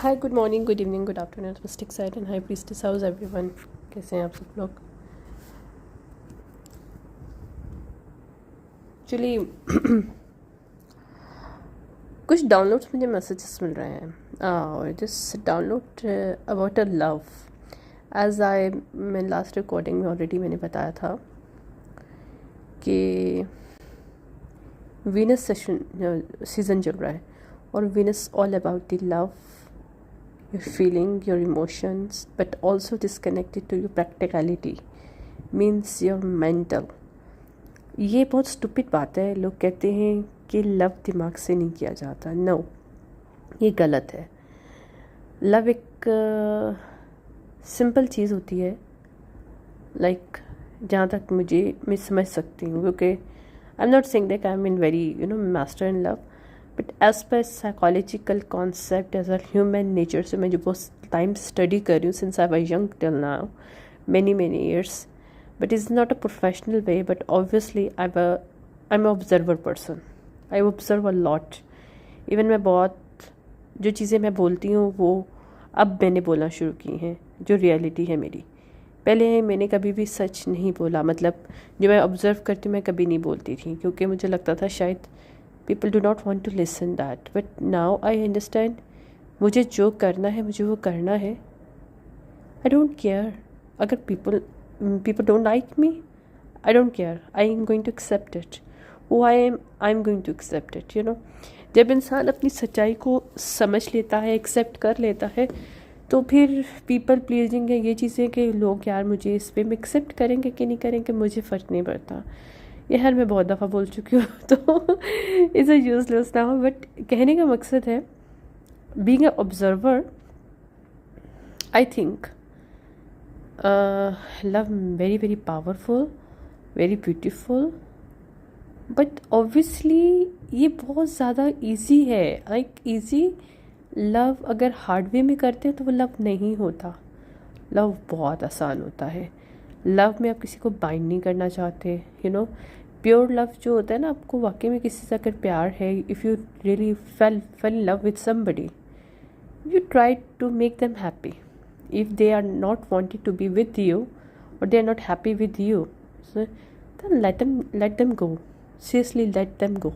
Hi, good morning, good evening, good afternoon, mistake side and high priestess house everyone. कैसे हैं आप सब लोग? एक्चुअली कुछ डाउनलोड्स मुझे मैसेजेस मिल रहे हैं this download about a love. As I मैं लास्ट रिकॉर्डिंग में ऑलरेडी मैंने बताया था कि वीनस सीज़न चल रहा है और Venus all about the love, your feeling, your emotions, but also disconnected to your practicality, means your mental. ये बहुत स्टूपिड बात है। लोग कहते हैं कि लव दिमाग से नहीं किया जाता। नो, ये गलत है। लव एक सिंपल चीज़ होती है, लाइक जहाँ तक मैं समझ सकती हूँ, क्योंकि I am not saying that I am in very master in love, but as per psychological concept as a human nature से मैं जो बहुत टाइम स्टडी कर रही हूँ since I was young till now many years, but is not a professional way, but obviously I am observer person. I observe a lot. Even मैं बहुत जो चीज़ें मैं बोलती हूँ वो अब मैंने बोलना शुरू की हैं, जो रियलिटी है मेरी। पहले मैंने कभी भी सच नहीं बोला, मतलब जो मैं ऑब्ज़र्व करती हूँ मैं कभी नहीं बोलती थी, क्योंकि मुझे लगता था शायद people do not want to listen that, but now I understand मुझे जो करना है मुझे वो करना है। I don't care अगर people don't like me, I don't care, I am going to accept it who I am going to accept it, you know। जब इंसान अपनी सच्चाई को समझ लेता है, एक्सेप्ट कर लेता है, तो फिर पीपल प्लीजिंग है ये चीज़ें कि लोग यार मुझे इस पे एक्सेप्ट करेंगे कि नहीं करेंगे मुझे फ़र्क नहीं पड़ता। ये हर मैं बहुत दफ़ा बोल चुकी हूँ तो इज़ अ यूजलेस ना हो, बट कहने का मकसद है being a observer I think love very very powerful, very beautiful, but obviously ये बहुत ज़्यादा इजी है। लाइक इजी लव अगर हार्ड वे में करते हैं तो वो लव नहीं होता। लव बहुत आसान होता है। लव में आप किसी को बाइंड नहीं करना चाहते, यू नो। प्योर लव जो होता है ना, आपको वाकई में किसी से अगर प्यार है, if you really fell in love with somebody, you try to make them happy. If they are not wanted to be with you और they are not happy with you, then let them go. Seriously let them go.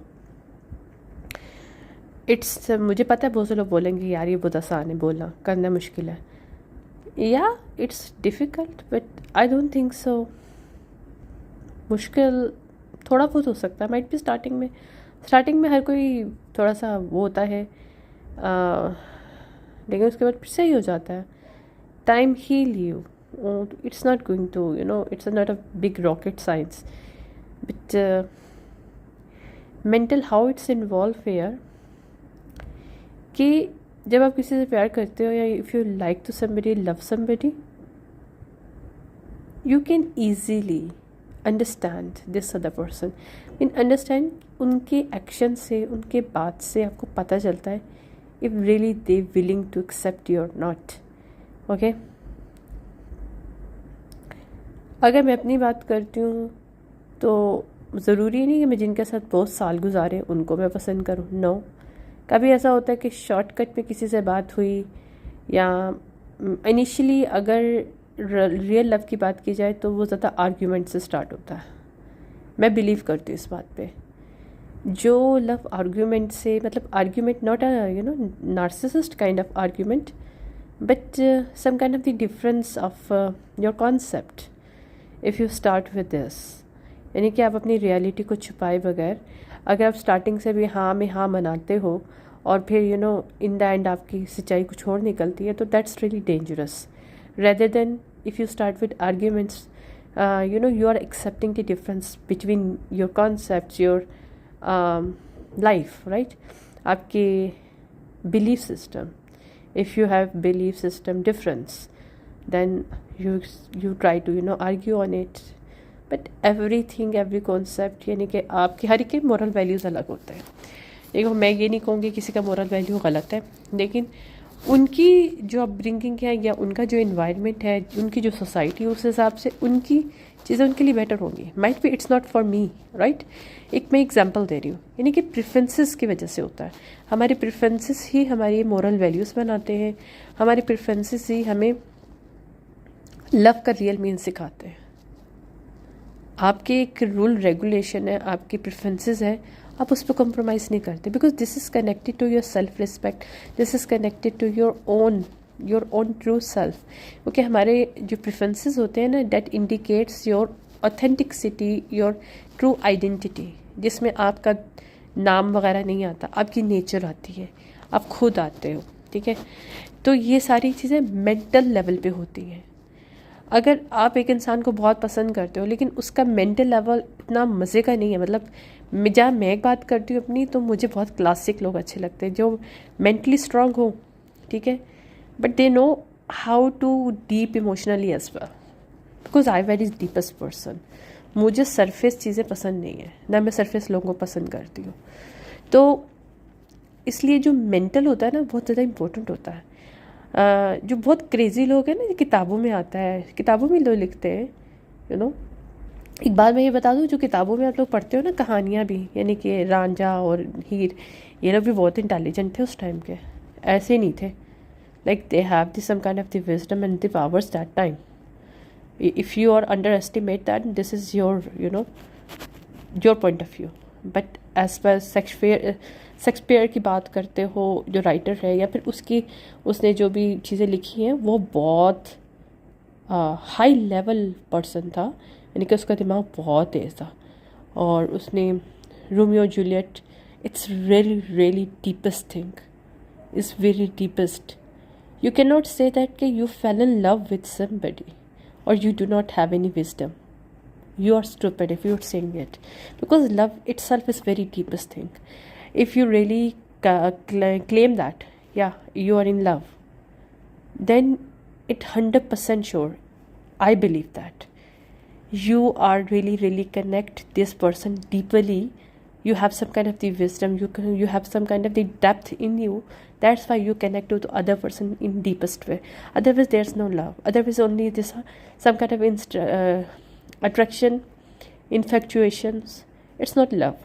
It's मुझे पता है बहुत से लोग बोलेंगे यार ये बहुत आसान है, बोलना करना मुश्किल है। या it's difficult, but I don't think so. मुश्किल थोड़ा बहुत हो सकता है, माइट भी स्टार्टिंग में हर कोई थोड़ा सा वो होता है, लेकिन उसके बाद फिर सही हो जाता है। Time heal you. It's not going to, you know, it's not a big rocket science, but mental how it's involve here कि जब आप किसी से प्यार करते हो या if you like to somebody, love somebody, you can easily understand this other person। In understand उनके एक्शन से, उनके बात से आपको पता चलता है if really they willing to accept you और नॉट। ओके, अगर मैं अपनी बात करती हूँ तो ज़रूरी नहीं कि मैं जिनके साथ बहुत साल गुजारे उनको मैं पसंद करूँ। नो, कभी ऐसा होता है कि शॉर्टकट में किसी से बात हुई, या इनिशियली अगर रियल लव की बात की जाए तो वो ज़्यादा आर्ग्यूमेंट से स्टार्ट होता है। मैं बिलीव करती हूँ इस बात पे। जो लव आर्ग्यूमेंट से, मतलब argument not a narcissist kind of argument, but some kind of the difference of your concept if you start with this, यानी कि आप अपनी रियलिटी को छुपाए बगैर अगर आप स्टार्टिंग से भी हाँ में हाँ मनाते हो और फिर इन द एंड आपकी सच्चाई कुछ और निकलती है, तो that's really dangerous. Rather than if you start with arguments, you are accepting the difference between your concepts, your life, right? आपके belief system. If you have belief system difference, then you try to argue on it. But every concept, यानी कि आपके हर एक के moral values अलग होते हैं। देखो, मैं ये नहीं कहूँगी किसी का moral value गलत है, लेकिन उनकी जो अपब्रिंगिंग है या उनका जो इन्वायरमेंट है, उनकी जो सोसाइटी, उस हिसाब से उनकी चीज़ें उनके लिए बेटर होंगी। Might be it's not for me, right. एक मैं एग्जांपल दे रही हूँ, यानी कि प्रेफरेंसेस की वजह से होता है। हमारे प्रेफरेंसेस ही हमारी मोरल वैल्यूज़ बनाते हैं, हमारे प्रेफरेंसेस ही हमें लव का रियल मीन सिखाते हैं। आपके एक रूल रेगुलेशन है, आपकी प्रेफरेंसेस है, आप उस पर कॉम्प्रोमाइज़ नहीं करते, because this is connected to your self respect, this is connected to your own true self. क्योंकि हमारे जो प्रेफरेंसेस होते हैं ना, that indicates your authenticity, your true identity, जिसमें आपका नाम वगैरह नहीं आता, आपकी नेचर आती है, आप खुद आते हो, ठीक है। तो ये सारी चीज़ें मेंटल लेवल पे होती हैं। अगर आप एक इंसान को बहुत पसंद करते हो लेकिन उसका मेंटल लेवल इतना मज़े का नहीं है, मतलब जब मैं एक बात करती हूँ अपनी, तो मुझे बहुत क्लासिक लोग अच्छे लगते हैं जो मेंटली स्ट्रांग हो, ठीक है, but they know how to deep emotionally as well, because I very deepest person. मुझे सरफेस चीज़ें पसंद नहीं है, ना मैं सरफेस लोगों को पसंद करती हूँ। तो इसलिए जो मेंटल होता है ना, बहुत ज़्यादा इम्पोर्टेंट होता है। जो बहुत क्रेज़ी लोग हैं ना, किताबों में आता है, किताबों में लोग लिखते हैं, यू नो। एक बात मैं ये बता दूँ, जो किताबों में आप लोग पढ़ते हो ना कहानियाँ भी, यानी कि रांझा और हीर, ये लोग भी बहुत इंटेलिजेंट थे उस टाइम के, ऐसे नहीं थे। Like they have this some kind of the wisdom and the powers that time. If you are underestimate that, this is your your point of view. But as per Shakespeare की बात करते हो, जो writer है, या फिर उसने जो भी चीज़ें लिखी हैं, वो बहुत हाई लेवल पर्सन था, यानी कि उसका दिमाग बहुत तेज़ था। और उसने Romeo Juliet, it's really really deepest thing, is very deepest. You can not say that कि you fell in love with somebody और you do not have any wisdom. You are stupid if you're saying it, because love itself is very deepest thing. If you really claim that, yeah, you are in love, then it 100% sure, I believe that you are really really connect this person deeply. You have some kind of the wisdom, you have some kind of the depth in you. That's why you connect to the other person in deepest way. Otherwise there's no love, otherwise only this some kind of attraction, infatuations. It's not love.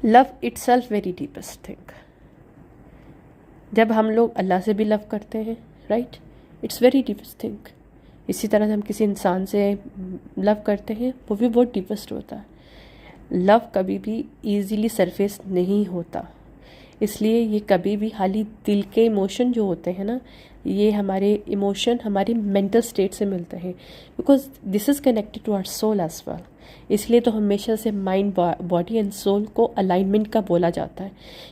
Love itself very deepest thing. जब हम लोग अल्लाह से भी love करते हैं, right, it's very deepest thing. इसी तरह हम किसी इंसान से लव करते हैं, वो भी बहुत डीपेस्ट होता है। लव कभी भी ईजीली सरफेस नहीं होता, इसलिए ये कभी भी खाली दिल के इमोशन जो होते हैं ना, ये हमारे इमोशन हमारी मेंटल स्टेट से मिलते हैं, because this is connected to our soul as well. इसलिए तो हमेशा से माइंड, बॉडी एंड सोल को अलाइनमेंट का बोला जाता है।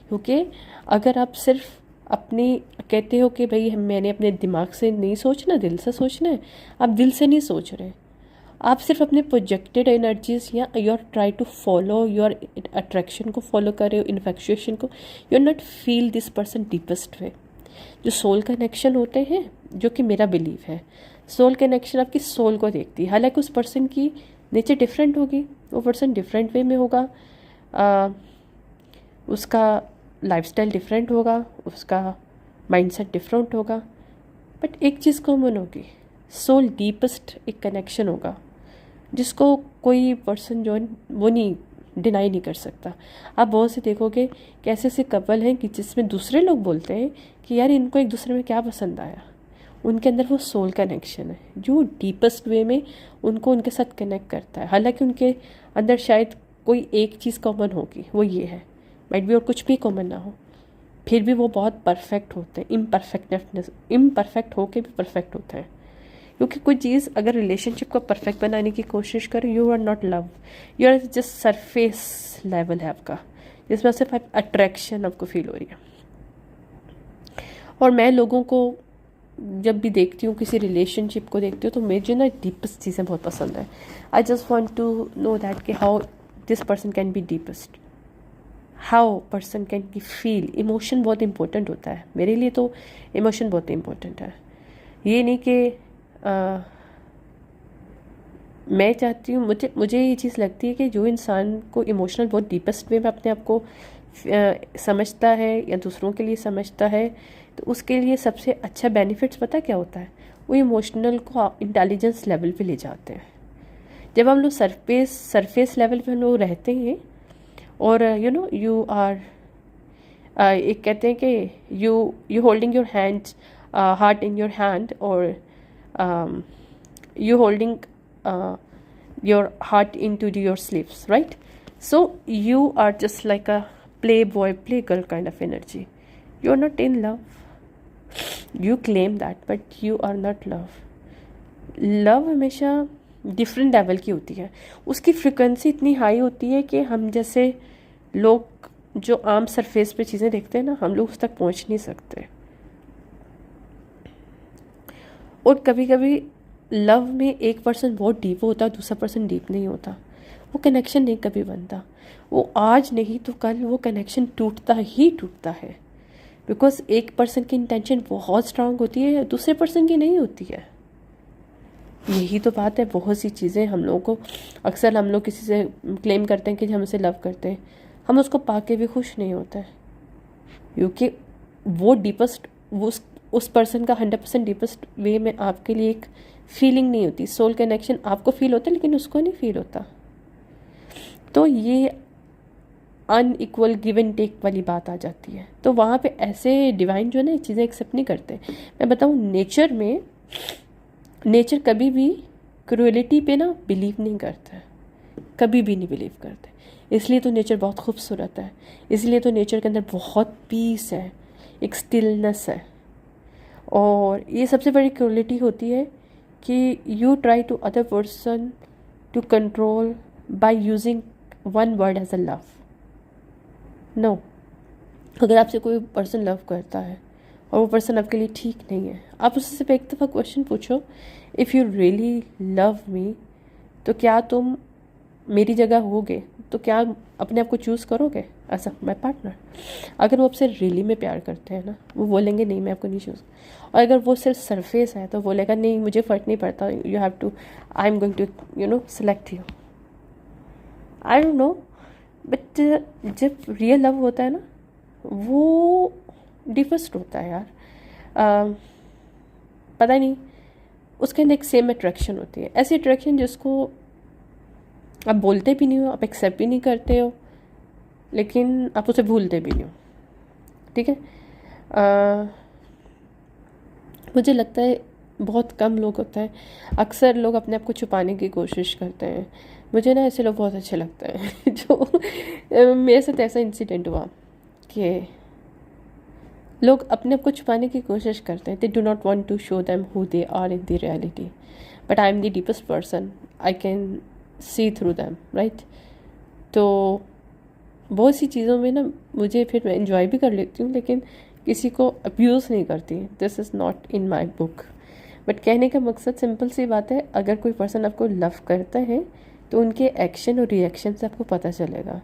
क्योंकि अगर आप सिर्फ अपनी कहते हो कि भाई मैंने अपने दिमाग से नहीं सोचना, दिल से सोचना है, आप दिल से नहीं सोच रहे, आप सिर्फ अपने प्रोजेक्टेड एनर्जीज या your try to follow your attraction को फॉलो कर रहे हो, इन्फेक्चुएशन को, you are not feel this person deepest way. जो सोल कनेक्शन होते हैं, जो कि मेरा बिलीव है, सोल कनेक्शन आपकी सोल को देखती है। हालांकि उस पर्सन की नेचर डिफरेंट होगी, वो पर्सन डिफरेंट वे में होगा, उसका लाइफस्टाइल डिफरेंट होगा, उसका माइंडसेट डिफरेंट होगा, बट एक चीज़ कॉमन होगी, सोल डीपेस्ट एक कनेक्शन होगा, जिसको कोई पर्सन जो है वो नहीं डिनाई नहीं कर सकता। आप बहुत से देखोगे कि ऐसे ऐसे कपल हैं कि जिसमें दूसरे लोग बोलते हैं कि यार इनको एक दूसरे में क्या पसंद आया, उनके अंदर वो सोल कनेक्शन है जो डीपेस्ट वे में उनको उनके साथ कनेक्ट करता है। हालांकि उनके अंदर शायद कोई एक चीज़ कॉमन होगी, वो ये है, माइट भी और कुछ भी कॉमन ना हो, फिर भी वो बहुत परफेक्ट होते हैं। इम्परफेक्ट होके भी परफेक्ट होते हैं। क्योंकि कोई चीज़ अगर रिलेशनशिप को परफेक्ट बनाने की कोशिश करे, you are not love, you are just surface level है आपका, जिसमें सिर्फ अट्रैक्शन आपको फील हो रही है। और मैं लोगों को जब भी देखती हूँ, किसी रिलेशनशिप को देखती हूँ, तो मुझे ना डीपेस्ट चीज़ें बहुत पसंद है। I just want to know that कि how this person can be deepest, how person can be feel. Emotion बहुत इंपॉर्टेंट होता है मेरे लिए, तो इमोशन बहुत इंपॉर्टेंट है। ये नहीं कि मैं चाहती हूँ, मुझे ये चीज़ लगती है कि जो इंसान को इमोशनल बहुत डीपेस्ट वे में अपने आप को समझता है या दूसरों के लिए समझता है, तो उसके लिए सबसे अच्छा बेनिफिट्स पता क्या होता है? वो इमोशनल को इंटेलिजेंस लेवल पे ले जाते हैं। जब हम लोग सरफेस लेवल पे हम लोग रहते हैं और यू आर एक कहते हैं कि you holding your hand heart in your hand, और you holding your heart in to your sleeves, right? So you are just like a play boy play girl kind of energy. You are not in love. You claim that, but you are not love. Love हमेशा different level की होती है, उसकी frequency इतनी high होती है कि हम जैसे लोग जो आम सरफेस पे चीज़ें देखते हैं ना, हम लोग उस तक पहुंच नहीं सकते. और कभी कभी लव में एक पर्सन बहुत डीप होता है, दूसरा पर्सन डीप नहीं होता. वो कनेक्शन नहीं कभी बनता. वो आज नहीं तो कल वो कनेक्शन टूटता ही टूटता है. बिकॉज एक पर्सन की इंटेंशन बहुत स्ट्रांग होती है, दूसरे पर्सन की नहीं होती है. यही तो बात है. बहुत सी चीज़ें हम लोगों को, अक्सर हम लोग किसी से क्लेम करते हैं कि हम उसे लव करते हैं, हम उसको पाके भी खुश नहीं होते, क्योंकि वो डीपेस्ट, वो उस पर्सन का 100% डीपेस्ट वे में आपके लिए एक फीलिंग नहीं होती. सोल कनेक्शन आपको फील होता है लेकिन उसको नहीं फील होता. तो ये अनइक्वल गिव एंड टेक वाली बात आ जाती है. तो वहाँ पे ऐसे डिवाइन जो है ना चीज़ें एक्सेप्ट नहीं करते. मैं बताऊँ, नेचर कभी भी क्रूएलिटी पे ना बिलीव नहीं करता है, कभी भी नहीं बिलीव करते. इसलिए तो नेचर बहुत खूबसूरत है, इसलिए तो नेचर के अंदर बहुत पीस है, एक स्टिलनेस है. और ये सबसे बड़ी क्रूएलिटी होती है कि you try to other person to control by using one word as a love. No, अगर आपसे कोई पर्सन लव करता है और वो पर्सन आपके लिए ठीक नहीं है, आप उससे सिर्फ एक दफ़ा क्वेश्चन पूछो, if you really love me, तो क्या तुम मेरी जगह होगे? तो क्या अपने आप को चूज़ करोगे एज माई पार्टनर? अगर वो आपसे रियली में प्यार करते हैं ना, वो बोलेंगे नहीं मैं आपको नहीं चूज़. और अगर वो सिर्फ सरफेस है तो बोलेगा नहीं मुझे फ़र्क नहीं पड़ता, you have to, I am going to select you. I don't know, but जब रियल लव होता है ना, वो डीपेस्ट होता है यार. पता नहीं, उसके अंदर एक सेम अट्रैक्शन होती है, ऐसी अट्रैक्शन जिसको आप बोलते भी नहीं हो, आप एक्सेप्ट भी नहीं करते हो, लेकिन आप उसे भूलते भी नहीं हो. ठीक है. मुझे लगता है बहुत कम लोग होता है, अक्सर लोग अपने आप को छुपाने की कोशिश करते हैं. मुझे ना ऐसे लोग बहुत अच्छे लगते हैं जो मेरे साथ ऐसा इंसिडेंट हुआ कि लोग अपने आप को छुपाने की कोशिश करते हैं. They do not want to show them who they are in the reality, but I am the deepest person, I can see through them, right? तो बहुत सी चीज़ों में ना मुझे फिर मैं इन्जॉय भी कर लेती हूँ, लेकिन किसी को अब्यूज़ नहीं करती. This is not in my book. But कहने का मकसद सिंपल सी बात है, अगर कोई पर्सन आपको लव करता है तो उनके एक्शन और रिएक्शन से आपको पता चलेगा.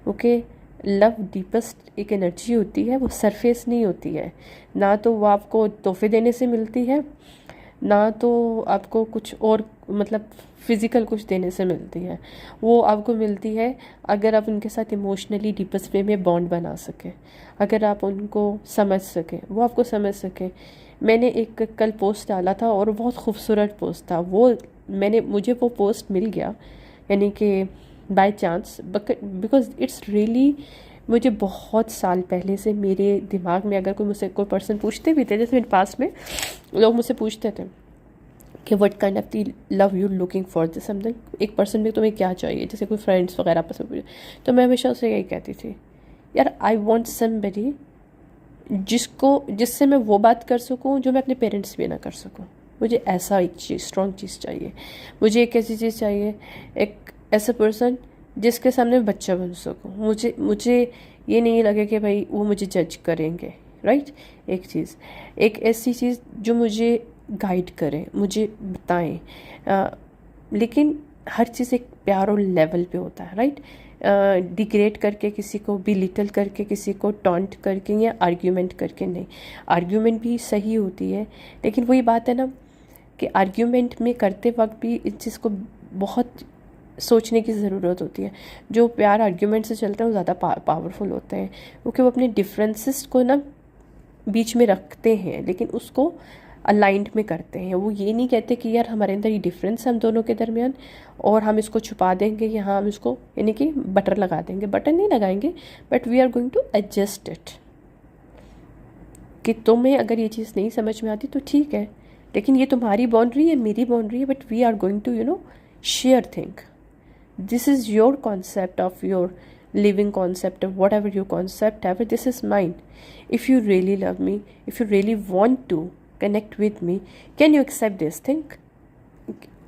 ओके, लव डीपेस्ट एक एनर्जी होती है, वो सरफेस नहीं होती है. ना तो वो आपको तोहफे देने से मिलती है, ना तो आपको कुछ और मतलब फिज़िकल कुछ देने से मिलती है. वो आपको मिलती है अगर आप उनके साथ इमोशनली डीपेस्ट वे में बॉन्ड बना सकें, अगर आप उनको समझ सकें, वो आपको समझ सकें. मैंने एक कल पोस्ट डाला था और बहुत खूबसूरत पोस्ट था वो. मुझे वो पोस्ट मिल गया, यानी कि by chance, because it's really, मुझे बहुत साल पहले से मेरे दिमाग में, अगर मुझसे कोई पर्सन पूछते भी थे, जैसे मेरे पास में लोग मुझसे पूछते थे कि what kind of the love you looking for this something, एक पर्सन में तुम्हें क्या चाहिए, जैसे कोई फ्रेंड्स वगैरह आपस में पूछे, तो मैं हमेशा उसे यही कहती थी, यार आई वॉन्ट समबडी जिससे मैं वो बात कर सकूँ जो मैं अपने पेरेंट्स भी ना कर सकूँ. मुझे ऐसा एक चीज़, स्ट्रॉन्ग चीज़ चाहिए. मुझे एक ऐसी चीज़ चाहिए, एक ऐसा पर्सन जिसके सामने मैं बच्चा बन सकूँ. मुझे ये नहीं लगे कि भाई वो मुझे जज करेंगे, राइट? एक चीज़, एक ऐसी चीज़ जो मुझे गाइड करें, मुझे बताएं. लेकिन हर चीज़ एक प्यार और लेवल पे होता है, राइट? डिग्रेड करके, किसी को बिलिटल करके, किसी को टॉन्ट करके या आर्ग्यूमेंट करके नहीं. आर्ग्यूमेंट भी सही होती है, लेकिन वही बात है ना कि आर्ग्यूमेंट में करते वक्त भी इस चीज़ को बहुत सोचने की ज़रूरत होती है। जो प्यार आर्ग्यूमेंट से चलते हैं वो ज़्यादा पावरफुल होते हैं, क्योंकि वो अपने डिफरेंसेस को ना बीच में रखते हैं, लेकिन उसको अलाइंड में करते हैं। वो ये नहीं कहते कि यार हमारे अंदर ये डिफरेंस है हम दोनों के दरमियान और हम इसको छुपा देंगे, या हम इसको यानी कि बटर लगा देंगे। बटर नहीं लगाएंगे, but we are going to adjust it, कि तुम्हें अगर ये चीज़ नहीं समझ में आती तो ठीक है, लेकिन ये तुम्हारी बाउंड्री है, मेरी बाउंड्री है, but we are going to share thing. This is your concept of your living concept of whatever your concept ever. This is mine. If you really love me, if you really want to connect with me, can you accept this thing?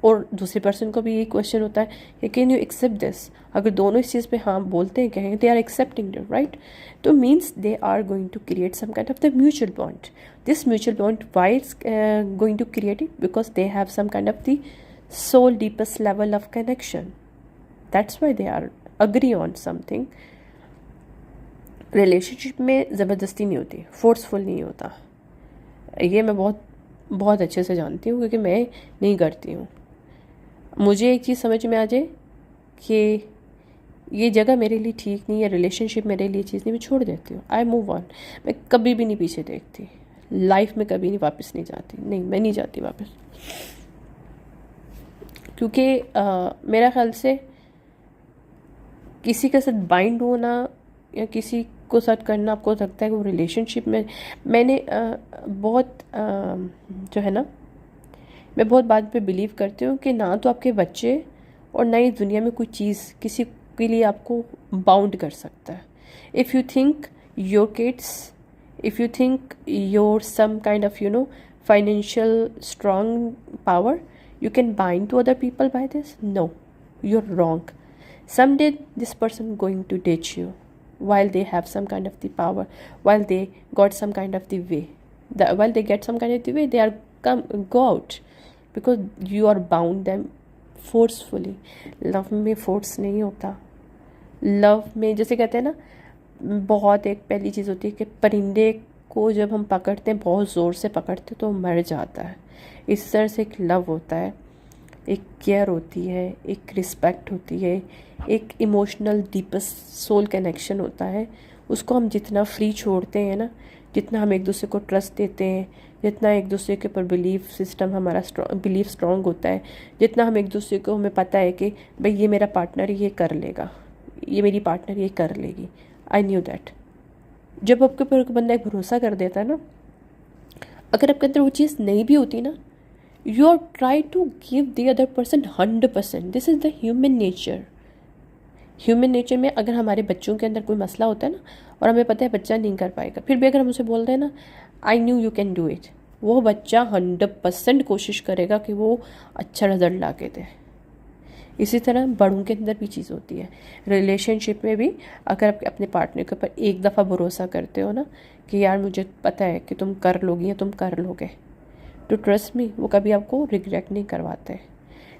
और दूसरे person को भी यही question होता है कि can you accept this. अगर दोनों इस चीज़ पे हाँ बोलते हैं, कहें they are accepting it, right, तो means they are going to create some kind of the mutual bond. This mutual bond why is going to create it? Because they have some kind of the soul deepest level of connection. That's why they are agree on something. Relationship में ज़बरदस्ती नहीं होती, forceful नहीं होता. ये मैं बहुत बहुत अच्छे से जानती हूँ, क्योंकि मैं नहीं करती हूँ. मुझे एक चीज़ समझ में आ जाए कि ये जगह मेरे लिए ठीक नहीं है, रिलेशनशिप मेरे लिए चीज़ नहीं, मैं छोड़ देती हूँ. I move on. मैं कभी भी नहीं पीछे देखती, लाइफ में कभी नहीं वापस नहीं जाती. नहीं, मैं नहीं जाती वापस, क्योंकि मेरा ख्याल से किसी के साथ बाइंड होना या किसी को साथ करना, आपको लगता है कि वो रिलेशनशिप में, मैंने बहुत जो है ना, मैं बहुत बात पे बिलीव करती हूँ कि ना तो आपके बच्चे और ना ही दुनिया में कोई चीज़ किसी के लिए आपको बाउंड कर सकता है. If you think your kids, if you think your some kind of financial strong power, you can bind to other people by this. No, you're wrong. Someday this person going to ditch you while they have some kind of the power, while they got some kind of the way, while they get some kind of the way, they are go out, because you are bound them forcefully. Love में force नहीं होता. Love में जैसे कहते हैं ना, बहुत एक पहली चीज़ होती है कि परिंदे को जब हम पकड़ते हैं, बहुत ज़ोर से पकड़ते हैं तो मर जाता है. इस तरह से एक लव होता है, एक केयर होती है, एक रिस्पेक्ट होती है, एक इमोशनल डीपेस्ट सोल कनेक्शन होता है. उसको हम जितना फ्री छोड़ते हैं ना, जितना हम एक दूसरे को ट्रस्ट देते हैं, जितना एक दूसरे के ऊपर बिलीफ सिस्टम हमारा बिलीफ स्ट्रॉन्ग होता है, जितना हम एक दूसरे को, हमें पता है कि भाई ये मेरा पार्टनर ये कर लेगा, ये मेरी पार्टनर ये कर लेगी. I knew that. जब आपके ऊपर बंदा एक भरोसा कर देता है ना, अगर आपके अंदर वो चीज़ नहीं भी होती ना, you are try to give the other person 100%. this is the human nature. Human nature में अगर हमारे बच्चों के अंदर कोई मसला होता है ना, और हमें पता है बच्चा नहीं कर पाएगा, फिर भी अगर हम उसे बोलते हैं ना I knew you can do it, वो बच्चा 100% कोशिश करेगा कि वो अच्छा रिजल्ट ला के दे. इसी तरह बड़ों के अंदर भी चीज़ होती है. रिलेशनशिप में भी अगर आप अपने पार्टनर के ऊपर एक दफ़ा भरोसा करते हो ना कि यार मुझे पता है कि तुम कर लोगी या तुम कर लोगे, टू ट्रस्ट मी, वो कभी आपको रिग्रेट नहीं करवाते.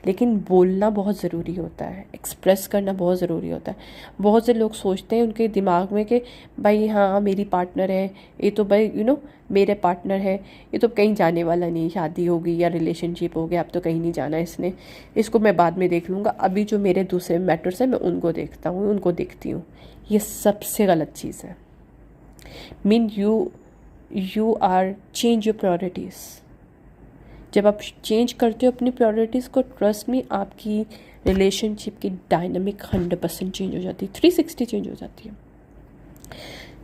लेकिन बोलना बहुत ज़रूरी होता है, एक्सप्रेस करना बहुत ज़रूरी होता है. बहुत से लोग सोचते हैं उनके दिमाग में कि भाई हाँ मेरी पार्टनर है, ये तो भाई मेरे पार्टनर है, ये तो कहीं जाने वाला नहीं, शादी होगी या रिलेशनशिप हो गया, अब तो कहीं नहीं जाना इसने, इसको मैं बाद में देख लूँगा, अभी जो मेरे दूसरे मैटर्स हैं मैं उनको देखता हूँ, उनको देखती हूँ. ये सबसे गलत चीज़ है. Mean you are change your priorities. जब आप चेंज करते हो अपनी प्रायोरिटीज़ को, ट्रस्ट में आपकी रिलेशनशिप की डायनामिक 100% चेंज हो जाती है, 360 चेंज हो जाती है.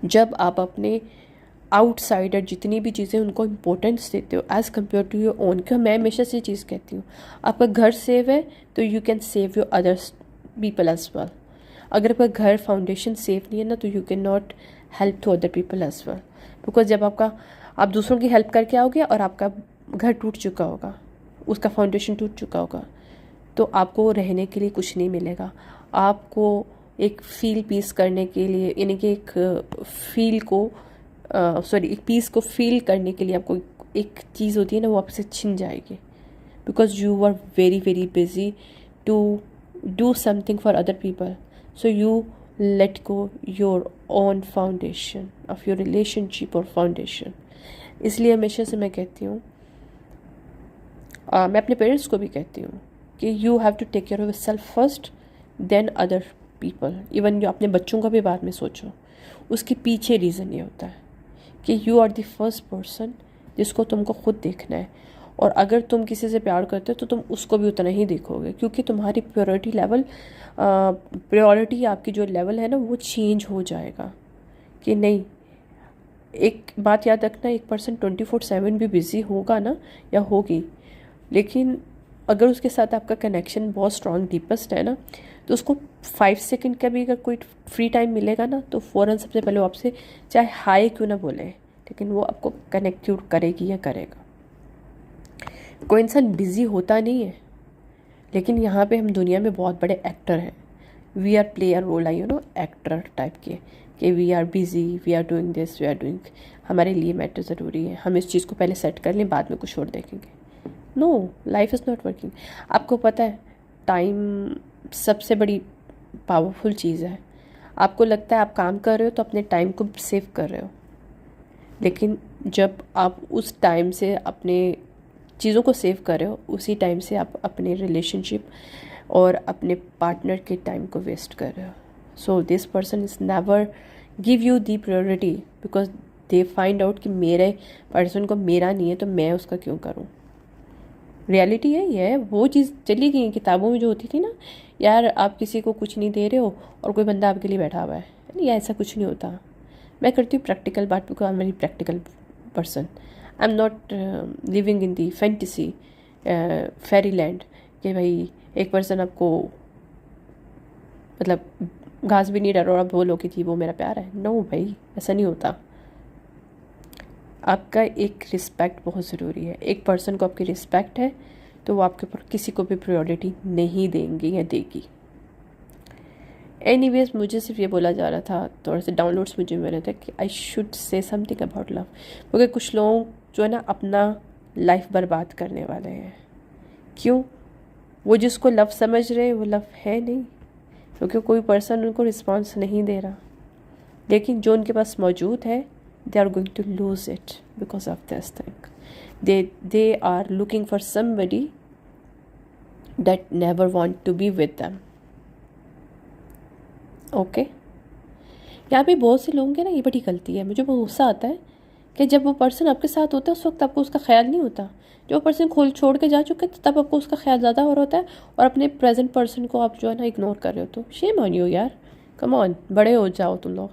जब आप अपने आउटसाइडर जितनी भी चीज़ें उनको इम्पोर्टेंस देते हो as compare to your own. क्यों मैं हमेशा से चीज़ कहती हूँ, आपका घर सेव है तो you can save your others people as well. अगर आपका घर फाउंडेशन सेफ नहीं है ना, तो you can not help to other people as well. Because जब आप दूसरों की हेल्प करके आओगे और आपका घर टूट चुका होगा, उसका फाउंडेशन टूट चुका होगा, तो आपको रहने के लिए कुछ नहीं मिलेगा. आपको एक फील पीस करने के लिए, यानी कि एक एक पीस को फील करने के लिए आपको एक चीज़ होती है ना, वो आपसे छिन जाएगी. Because you are very very busy to do something for other people. So you let go your own foundation of your relationship और फाउंडेशन. इसलिए हमेशा से मैं कहती हूँ, मैं अपने पेरेंट्स को भी कहती हूँ कि you have to take care of self first then other people. Even जो अपने बच्चों का भी बाद में सोचो, उसके पीछे रीज़न ये होता है कि you are the first person जिसको तुमको खुद देखना है, और अगर तुम किसी से प्यार करते हो तो तुम उसको भी उतना ही देखोगे, क्योंकि तुम्हारी प्रायोरिटी लेवल, प्रायोरिटी आपकी जो लेवल है ना वो चेंज हो जाएगा। कि नहीं, एक बात याद रखना, एक पर्सन 24/7 भी बिज़ी होगा ना या होगी, लेकिन अगर उसके साथ आपका कनेक्शन बहुत स्ट्रॉन्ग डीपेस्ट है ना, तो उसको 5 सेकंड का भी अगर कोई फ्री टाइम मिलेगा ना तो फ़ौरन सबसे पहले वो आपसे चाहे हाय क्यों ना बोले, लेकिन वो आपको कनेक्ट करेगी या करेगा। कोई इंसान बिज़ी होता नहीं है, लेकिन यहाँ पे हम दुनिया में बहुत बड़े एक्टर हैं। We are play a role, I actor type के, कि we are busy, we are doing this, we are doing, हमारे लिए मैटर ज़रूरी है, हम इस चीज़ को पहले सेट कर लें, बाद में कुछ और देखेंगे। No, life is not working. आपको पता है टाइम सबसे बड़ी पावरफुल चीज़ है। आपको लगता है आप काम कर रहे हो तो अपने टाइम को सेव कर रहे हो, लेकिन जब आप उस टाइम से अपने चीज़ों को सेव कर रहे हो, उसी टाइम से आप अपने रिलेशनशिप और अपने पार्टनर के टाइम को वेस्ट कर रहे हो। So this person is never give you the priority, because they find out कि मेरे पर्सन को मेरा नहीं है तो मैं उसका क्यों करूँ। रियलिटी है ये, वो चीज़ चली गई किताबों में जो होती थी ना, यार आप किसी को कुछ नहीं दे रहे हो और कोई बंदा आपके लिए बैठा हुआ है, नहीं ऐसा कुछ नहीं होता। मैं करती हूँ प्रैक्टिकल बात, because I am very practical person. I am not living in the fantasy Pheri land कि भाई एक पर्सन आपको मतलब घास भी नहीं डाल और आप बोलो कि जी वो मेरा प्यार है। नो भाई, ऐसा नहीं होता। आपका एक रिस्पेक्ट बहुत ज़रूरी है। एक पर्सन को आपकी रिस्पेक्ट है तो वो आपके ऊपर किसी को भी प्रायोरिटी नहीं देंगे या देगी। एनीवेज, मुझे सिर्फ ये बोला जा रहा था, थोड़े से डाउनलोड्स मुझे मिले थे कि I should say something about love, क्योंकि कुछ लोग जो है ना अपना लाइफ बर्बाद करने वाले हैं। क्यों? वो जिसको लव समझ रहे हैं वो लव है नहीं, क्योंकि कोई पर्सन उनको रिस्पॉन्स नहीं दे रहा। लेकिन जो उनके पास मौजूद है, they are going to lose it because of this thing. They are looking for somebody that never want to be with them. Okay? यहाँ पे बहुत से लोग हैं ना, ये बड़ी गलती है। मुझे बहुत गुस्सा आता है कि जब वो पर्सन आपके साथ होता है उस वक्त आपको उसका ख्याल नहीं होता। जो पर्सन छोड़ के जा चुके हैं तब आपको उसका ख्याल ज़्यादा हो रहा होता है, और अपने प्रेजेंट पर्सन को आप जो है ना इग्नोर कर रहे हो। तो शेम ऑन यू यार, कम ऑन, बड़े हो जाओ तुम लोग।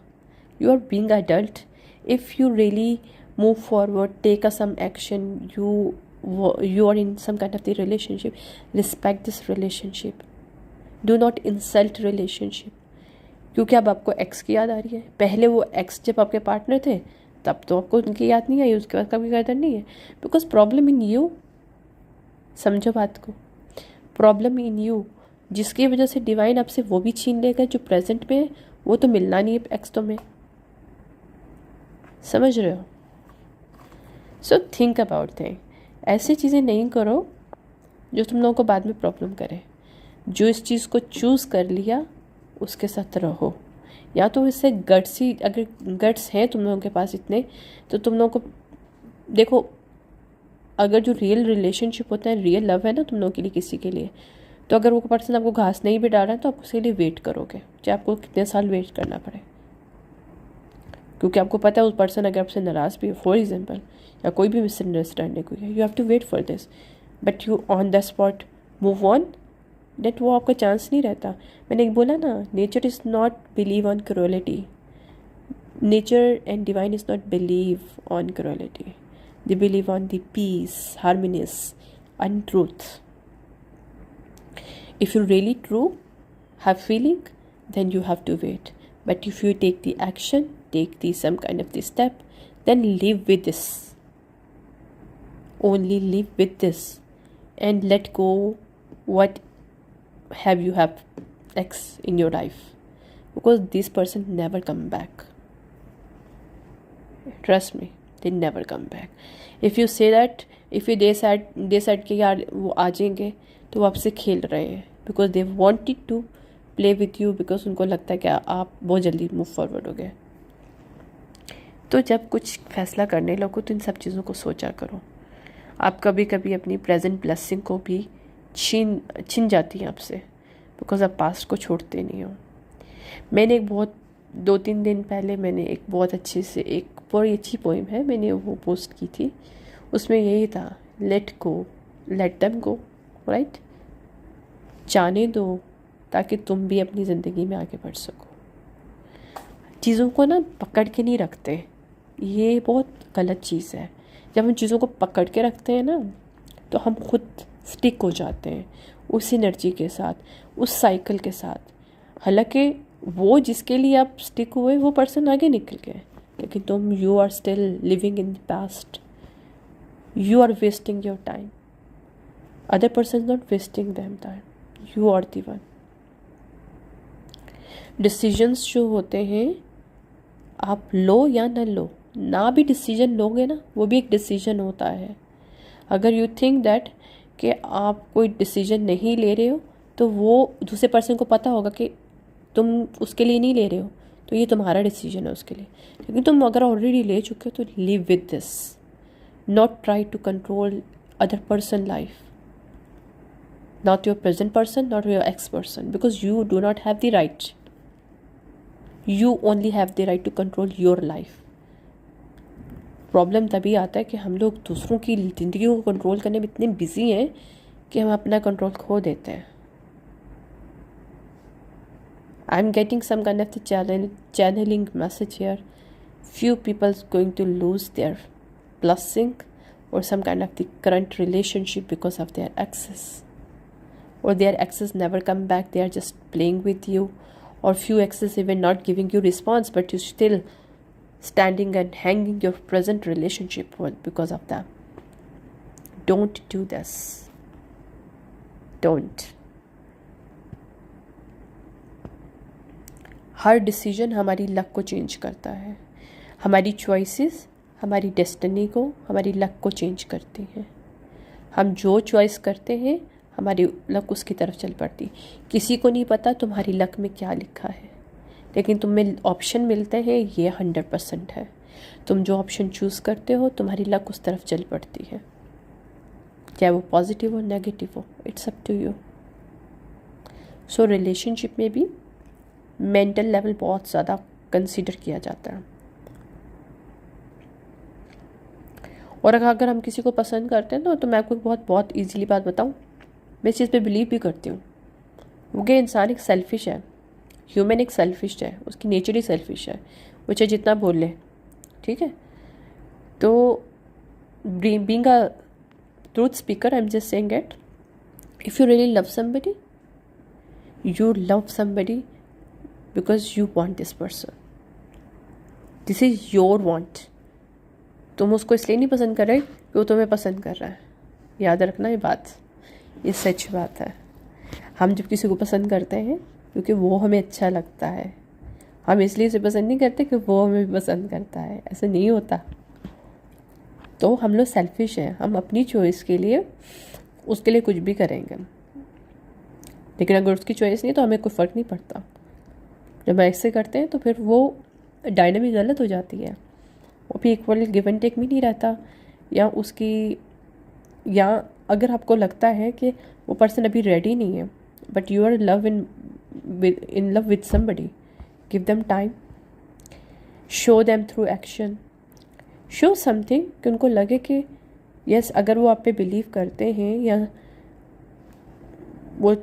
You are being adult. If you really move forward, take some action, you are in some kind of the relationship, respect this relationship. Do not insult relationship. क्योंकि अब आपको x की याद आ रही है। पहले वो एक्स जब आपके पार्टनर थे तब तो आपको उनकी याद नहीं आई, उसके बाद कभी कदर नहीं है। बिकॉज प्रॉब्लम इन यू, समझो बात को, प्रॉब्लम इन यू, जिसकी वजह से डिवाइन आपसे वो भी छीन लेगा जो प्रेजेंट में है, वो तो मिलना नहीं है एक्स तो में। समझ रहे हो? So think about thing. ऐसी चीज़ें नहीं करो जो तुम लोगों को बाद में प्रॉब्लम करे। जो इस चीज़ को चूज़ कर लिया उसके साथ रहो, या तो इससे गट्स ही, अगर गट्स हैं तुम लोगों के पास इतने, तो तुम लोगों को देखो, अगर जो रियल रिलेशनशिप होता है, रियल लव है ना तुम लोगों के लिए किसी के लिए, तो अगर वो पर्सन आपको घास नहीं भी डाल रहा है तो आप उसके लिए वेट करोगे, चाहे आपको कितने साल वेट करना पड़े। क्योंकि आपको पता है उस पर्सन अगर आपसे नाराज़ भी हो, फॉर एग्जाम्पल, या कोई भी मिसअंडरस्टैंडिंग हुई है, you have to wait for this, but you on the spot move on, that वो आपका चांस नहीं रहता। मैंने एक बोला ना, nature is not believe on cruelty, nature and divine is not believe on cruelty, they believe on the peace, harmonious and truth. If you really true have feeling, then you have to wait. But if you take the action, take some kind of the step, then live with this. Only live with this and let go what you have X in your life, because this person never come back. Trust me, they never come back. If you say that, if you they said कि यार वो आ जाएंगे, तो वो आपसे खेल रहे हैं, because they wanted to play with you, because उनको लगता है कि आप बहुत जल्दी मूव फॉरवर्ड हो गए। तो जब कुछ फैसला करने लगो तो इन सब चीज़ों को सोचा करो। आप कभी कभी अपनी प्रेजेंट ब्लेसिंग को भी छिन जाती हैं आपसे, बिकॉज आप पास्ट को छोड़ते नहीं हो। मैंने एक बहुत 2-3 दिन पहले मैंने एक बहुत अच्छे से एक बड़ी अच्छी पोइम है, मैंने वो पोस्ट की थी। उसमें यही था, लेट गो, लेट देम गो, राइट। जाने दो ताकि तुम भी अपनी ज़िंदगी में आगे बढ़ सको। चीज़ों को ना पकड़ के नहीं रखते, ये बहुत गलत चीज़ है। जब हम चीज़ों को पकड़ के रखते हैं ना तो हम खुद स्टिक हो जाते हैं उस एनर्जी के साथ, उस साइकिल के साथ। हालांकि वो जिसके लिए आप स्टिक हुए वो पर्सन आगे निकल गए, लेकिन तुम you are still living in the past, you are wasting your time. Other person not wasting them time, you are the one. Decisions जो होते हैं आप लो या न लो, ना भी डिसीजन लोगे ना वो भी एक डिसीजन होता है। अगर यू थिंक दैट कि आप कोई डिसीजन नहीं ले रहे हो तो वो दूसरे पर्सन को पता होगा कि तुम उसके लिए नहीं ले रहे हो, तो ये तुम्हारा डिसीजन है उसके लिए। लेकिन तुम अगर ऑलरेडी ले चुके हो तो live with this, not try to control other person life, not your present person, not your ex person, because you do not have the right, you only have the right to control your life. Problem तभी आता है कि हम लोग दूसरों की ज़िंदगी को कंट्रोल करने में इतने बिजी हैं कि हम अपना कंट्रोल खो देते हैं। I am getting some kind of the channeling message here. Few people going to lose their blessing or some kind of the current relationship because of their exes, or their exes never come back, they are just playing with you, or few exes even not giving you response, but you still standing and hanging your present relationship because of them. Don't do this. Don't. Her decision हमारी luck को change करता है, हमारी choices हमारी destiny को, हमारी luck को change करती हैं। हम जो चॉइस करते हैं हमारी लक उसकी तरफ चल पड़ती। किसी को नहीं पता तुम्हारी लक में क्या लिखा है, लेकिन तुम्हें ऑप्शन मिलते हैं, ये 100% है। तुम जो ऑप्शन चूज़ करते हो तुम्हारी लक उस तरफ चल पड़ती है, चाहे वो पॉजिटिव हो नेगेटिव हो, it's up to you. So relationship में भी मेंटल लेवल बहुत ज़्यादा कंसीडर किया जाता है। और अगर हम किसी को पसंद करते हैं तो मैं आपको बहुत ईजीली बात बताऊं, मैं इस चीज़ पे बिलीव भी करती हूँ। वो कि इंसान एक सेल्फिश है, ह्यूमन एक सेल्फिश है, उसकी नेचर ही सेल्फिश है, वो चाहे जितना बोल ले, ठीक है। तो being a truth speaker I am just saying it, if you really love somebody, you love somebody because you want this person, this is your want। तुम उसको इसलिए नहीं पसंद कर रहे कि वो तुम्हें पसंद कर रहा है। याद रखना ये बात, ये सच बात है। हम जब किसी को पसंद करते हैं क्योंकि वो हमें अच्छा लगता है, हम इसलिए उसे पसंद नहीं करते कि वो हमें भी पसंद करता है, ऐसा नहीं होता। तो हम लोग सेल्फिश हैं, हम अपनी चॉइस के लिए उसके लिए कुछ भी करेंगे, लेकिन अगर उसकी चॉइस नहीं तो हमें कोई फ़र्क नहीं पड़ता। जब हम ऐसे करते हैं तो फिर वो डायनामिक गलत हो जाती है, वो भी इक्वल गिव एंड टेक में नहीं रहता। या अगर आपको लगता है कि वो पर्सन अभी रेडी नहीं है, but you are in love with somebody, give them time, show them through action, show something कि उनको लगे कि यस, अगर वो आप पे बिलीव करते हैं या वो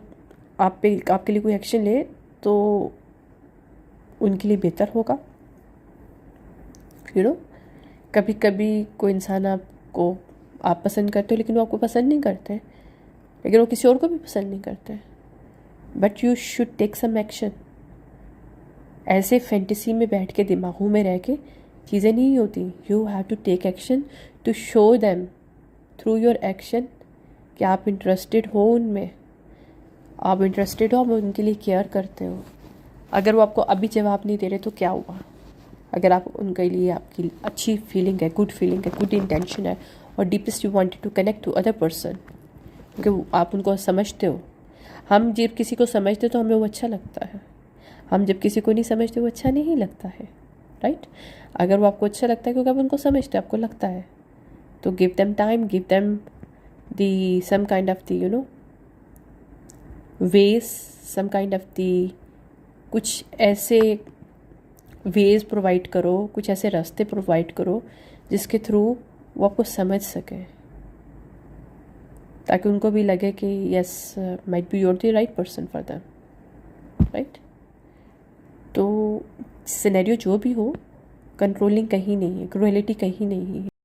आपके लिए कोई एक्शन ले तो उनके लिए बेहतर होगा। कभी कभी कोई इंसान आप पसंद करते हो लेकिन वो आपको पसंद नहीं करते, लेकिन वो किसी और को भी पसंद नहीं करते, but you should take some action. ऐसे फैंटेसी में बैठ के दिमागों में रह के चीज़ें नहीं होती। You have to take action to show them through your action कि आप इंटरेस्टेड हो उनमें, आप इंटरेस्टेड हो, आप उनके लिए केयर करते हो। अगर वो आपको अभी जवाब नहीं दे रहे तो क्या हुआ? अगर आप उनके लिए आपकी अच्छी फीलिंग है, गुड फीलिंग है, गुड इंटेंशन है, और deepest you wanted to connect to other person, क्योंकि आप उनको समझते हो। हम जब किसी को समझते तो हमें वो अच्छा लगता है, हम जब किसी को नहीं समझते वो अच्छा नहीं लगता है, राइट। अगर वो आपको अच्छा लगता है क्योंकि आप उनको समझते, आपको लगता है, तो give them time, give them the some kind of the ways some kind of the, कुछ ऐसे वेज प्रोवाइड करो, कुछ ऐसे रास्ते प्रोवाइड करो जिसके थ्रू वो आपको समझ सके, ताकि उनको भी लगे कि yes might be you're the right person for them, right. तो सिनेरियो जो भी हो, कंट्रोलिंग कहीं नहीं है, क्रूएलिटी कहीं नहीं है।